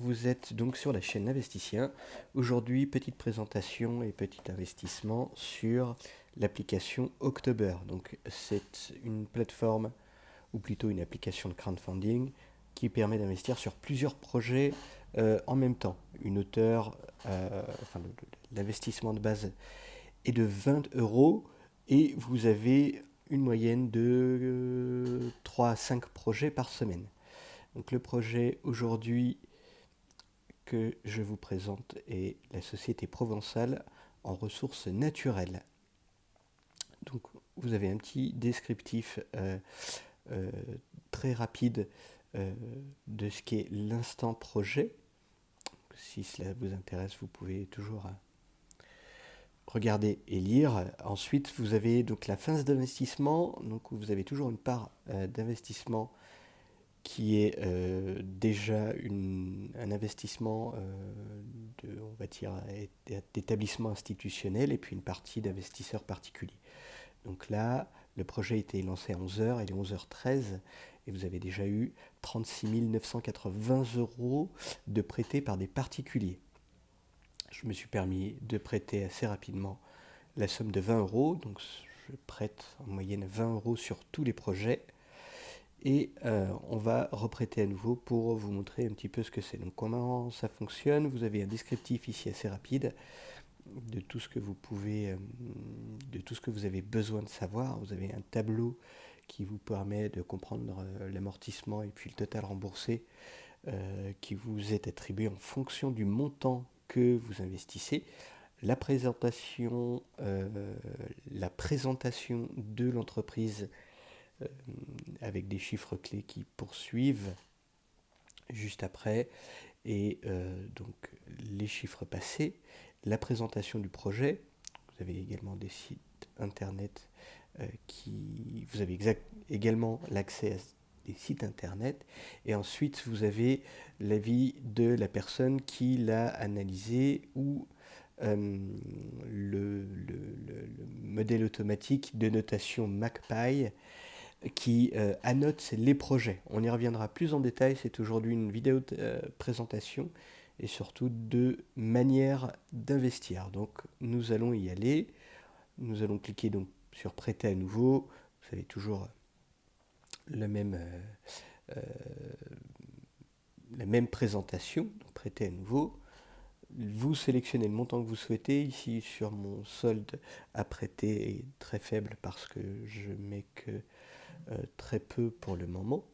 vous êtes donc sur la chaîne Investicien. Aujourd'hui, petite présentation et petit investissement sur l'application October. Donc, c'est une plateforme, ou plutôt une application de crowdfunding, qui permet d'investir sur plusieurs projets en même temps. Une hauteur, l'investissement de base est de 20 euros et vous avez une moyenne de 3 à 5 projets par semaine. Donc le projet aujourd'hui que je vous présente est la Société Provençale en ressources naturelles. Donc vous avez un petit descriptif euh, très rapide de ce qu'est l'instant projet. Si cela vous intéresse, vous pouvez toujours regarder et lire. Ensuite, vous avez donc la phase d'investissement. Donc vous avez toujours une part d'investissement qui est déjà un investissement on va dire, d'établissement institutionnel et puis une partie d'investisseurs particuliers. Donc là, le projet a été lancé à 11 heures, il est 11h13 et vous avez déjà eu 36 980 euros de prêtés par des particuliers. Je me suis permis de prêter assez rapidement la somme de 20 euros, donc je prête en moyenne 20 euros sur tous les projets. Et on va reprêter à nouveau pour vous montrer un petit peu ce que c'est. Donc comment ça fonctionne. Vous avez un descriptif ici assez rapide de tout ce que vous pouvez, de tout ce que vous avez besoin de savoir. Vous avez un tableau qui vous permet de comprendre l'amortissement et puis le total remboursé qui vous est attribué en fonction du montant que vous investissez. La présentation de l'entreprise avec des chiffres clés qui poursuivent juste après, et donc les chiffres passés, la présentation du projet. Vous avez également des sites internet vous avez également l'accès à des sites internet, et ensuite vous avez l'avis de la personne qui l'a analysé ou le modèle automatique de notation MacPy qui annote les projets. On y reviendra plus en détail, c'est aujourd'hui une vidéo présentation et surtout de manière d'investir. Donc nous allons y aller, nous allons cliquer donc sur prêter à nouveau, vous avez toujours la même présentation, donc prêter à nouveau. Vous sélectionnez le montant que vous souhaitez. Ici, sur mon solde à prêter est très faible parce que je mets que très peu pour le moment.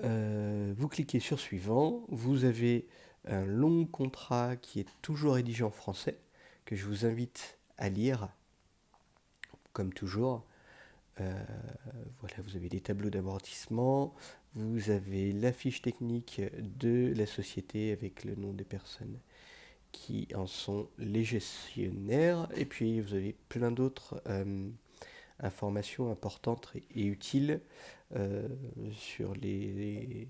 Vous cliquez sur suivant. Vous avez un long contrat qui est toujours rédigé en français, que je vous invite à lire, comme toujours. Voilà, vous avez les tableaux d'amortissement, vous avez la fiche technique de la société avec le nom des personnes qui en sont les gestionnaires, et puis vous avez plein d'autres informations importantes et utiles sur les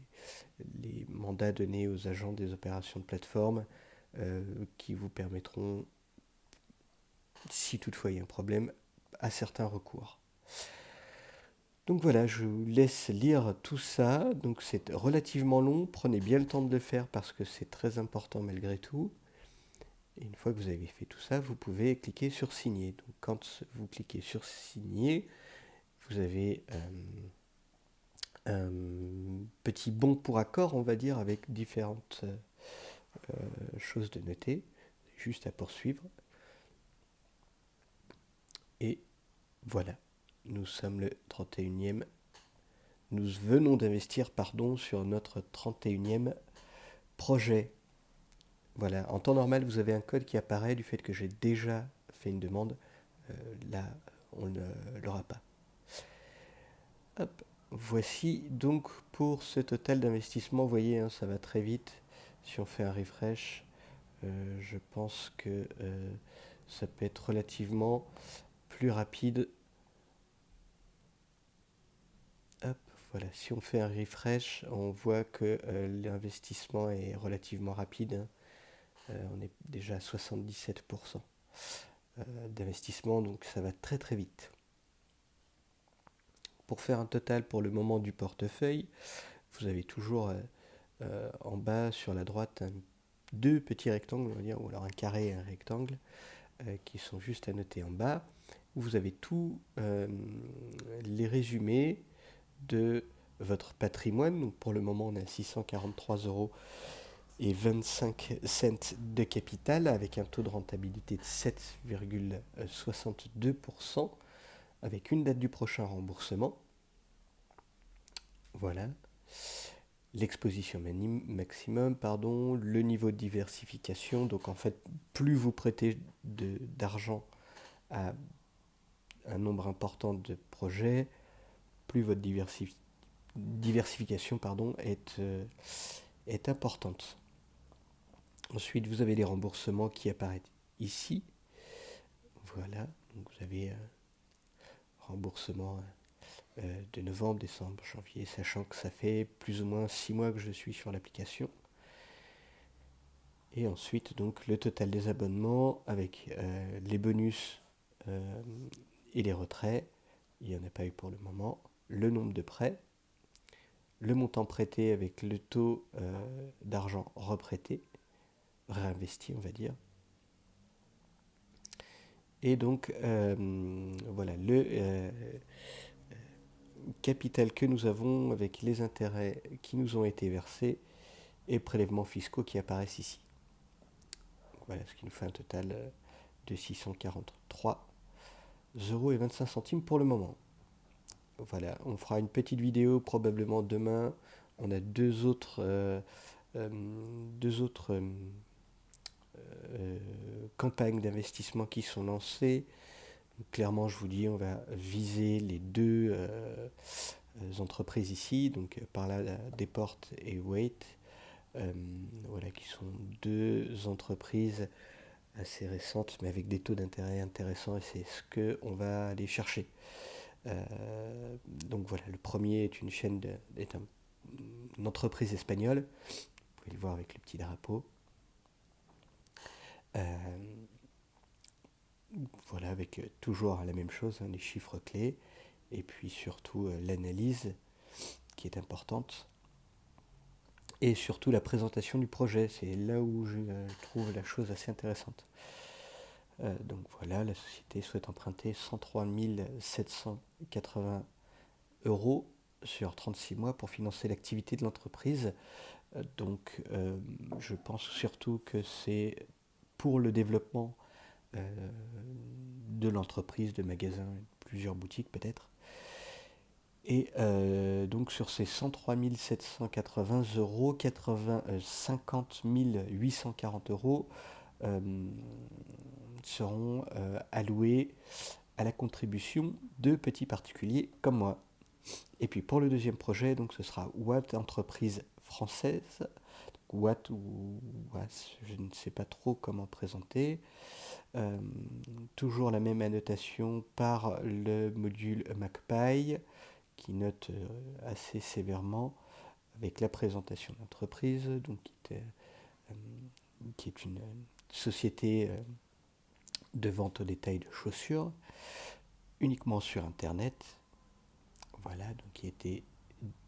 mandats donnés aux agents des opérations de plateforme qui vous permettront, si toutefois il y a un problème, à certains recours. Donc voilà, je vous laisse lire tout ça. Donc c'est relativement long, prenez bien le temps de le faire parce que c'est très important malgré tout. Et une fois que vous avez fait tout ça, vous pouvez cliquer sur signer. Donc quand vous cliquez sur signer, vous avez un petit bon pour accord, on va dire, avec différentes choses de noter. Juste à poursuivre. Et voilà, nous sommes le 31e. Nous venons d'investir, sur notre 31e projet. Voilà, en temps normal, vous avez un code qui apparaît du fait que j'ai déjà fait une demande. Là, on ne l'aura pas. Hop, voici donc pour ce total d'investissement. Vous voyez, hein, ça va très vite. Si on fait un refresh, je pense que ça peut être relativement plus rapide. Hop, voilà, si on fait un refresh, on voit que l'investissement est relativement rapide. On est déjà à 77% d'investissement, donc ça va très très vite. Pour faire un total pour le moment du portefeuille, vous avez toujours en bas sur la droite deux petits rectangles, on va dire, ou alors un carré et un rectangle, qui sont juste à noter en bas, où vous avez tous les résumés de votre patrimoine. Donc pour le moment, on est à 643 euros et 25 cents de capital, avec un taux de rentabilité de 7,62%, avec une date du prochain remboursement. Voilà. L'exposition maximum, le niveau de diversification. Donc en fait, plus vous prêtez d'argent à un nombre important de projets, plus votre diversification est importante. Ensuite, vous avez les remboursements qui apparaissent ici. Voilà, donc vous avez remboursement de novembre, décembre, janvier, sachant que ça fait plus ou moins 6 mois que je suis sur l'application. Et ensuite, donc, le total des abonnements avec les bonus et les retraits. Il n'y en a pas eu pour le moment. Le nombre de prêts, le montant prêté avec le taux d'argent reprêté, réinvesti, on va dire. Et donc, voilà, le capital que nous avons avec les intérêts qui nous ont été versés et prélèvements fiscaux qui apparaissent ici. Voilà, ce qui nous fait un total de 643 euros et 25 centimes pour le moment. Voilà, on fera une petite vidéo probablement demain. On a deux autres campagnes d'investissement qui sont lancées. Clairement, je vous dis, on va viser les deux entreprises ici, donc par là, Deport et Wait, voilà, qui sont deux entreprises assez récentes, mais avec des taux d'intérêt intéressants, et c'est ce qu'on va aller chercher. Donc voilà, le premier est une une entreprise espagnole, vous pouvez le voir avec le petit drapeau. Voilà, avec toujours la même chose, les chiffres clés, et puis surtout l'analyse qui est importante, et surtout la présentation du projet. C'est là où je trouve la chose assez intéressante. Donc voilà, la société souhaite emprunter 103 780 euros sur 36 mois pour financer l'activité de l'entreprise. Donc je pense surtout que c'est pour le développement de l'entreprise, de magasins, plusieurs boutiques peut-être. Et donc sur ces 103 780 euros, 50 840 euros seront alloués à la contribution de petits particuliers comme moi. Et puis pour le deuxième projet, donc ce sera Watt entreprise française. Watt ou Was, je ne sais pas trop comment présenter. Toujours la même annotation par le module MacPy qui note assez sévèrement avec la présentation d'entreprise, donc qui est une société de vente au détail de chaussures, uniquement sur Internet. Voilà, donc qui a été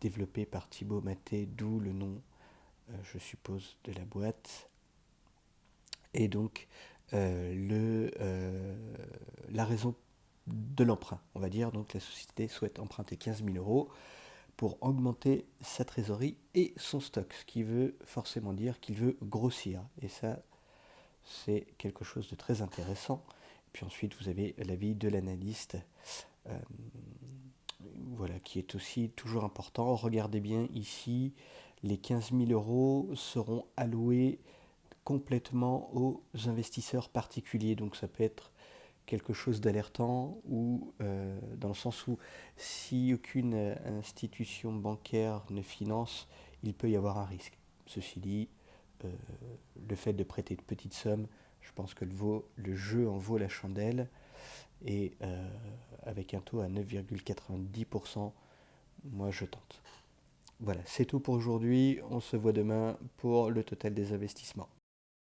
développé par Thibaut Maté, d'où le nom, je suppose, de la boîte. Et donc, la raison de l'emprunt, on va dire, donc la société souhaite emprunter 15 000 euros pour augmenter sa trésorerie et son stock, ce qui veut forcément dire qu'il veut grossir. Et ça, c'est quelque chose de très intéressant. Puis ensuite, vous avez l'avis de l'analyste, voilà, qui est aussi toujours important. Regardez bien ici, les 15 000 euros seront alloués complètement aux investisseurs particuliers. Donc ça peut être quelque chose d'alertant ou dans le sens où si aucune institution bancaire ne finance, il peut y avoir un risque. Ceci dit, le fait de prêter de petites sommes, je pense que le jeu en vaut la chandelle, et avec un taux à 9,90%, moi je tente. Voilà, c'est tout pour aujourd'hui. On se voit demain pour le total des investissements.